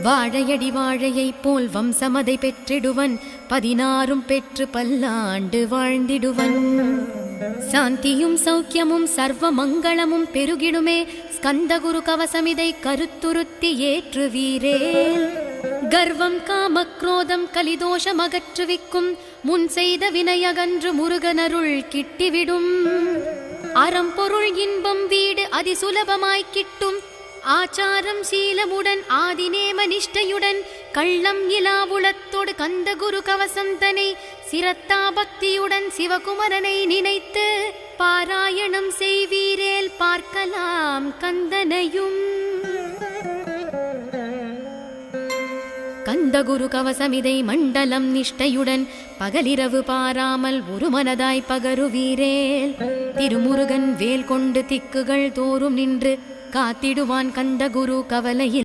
வாழையடி வாழையைப் போல் வம்சமதை பெற்றிடுவன் 16 பெற்று பல்லாண்டு வாழ்ந்திடுவன். சாந்தியும் சௌக்கியமும் சர்வ மங்களமும் பெருகிடுமே ஸ்கந்தகுரு கவசமிதை கருத்துருத்தி ஏற்றுவீரேல். கர்வம் காமக்ரோதம் கலிதோஷம் அகற்றுவிக்கும் முன் செய்த வினையகன்று முருகனருள் கிட்டிவிடும். அறம்பொருள் இன்பம் வீடு அதிசுலபமாய் கிட்டும். ஆச்சாரம் சீலமுடன் ஆதிநேம நிஷ்டையுடன் கள்ளம் இலாவுளத்தோடு கந்தகுரு கவசந்தனை சிரத்தா பக்தியுடன் சிவகுமரனை நினைத்து பாராயணம் செய்வீரேல் பார்க்கலாம் கந்தனையும். கந்தகுரு கவசமிதை மண்டலம் நிஷ்டையுடன் பகலிரவு பாராமல் ஒரு மனதாய் பகருவீரேல். திருமுருகன் வேல் கொண்டு திக்குகள் தோறும் நின்று காத்திடுவான் கந்தகுரு கவலையில்.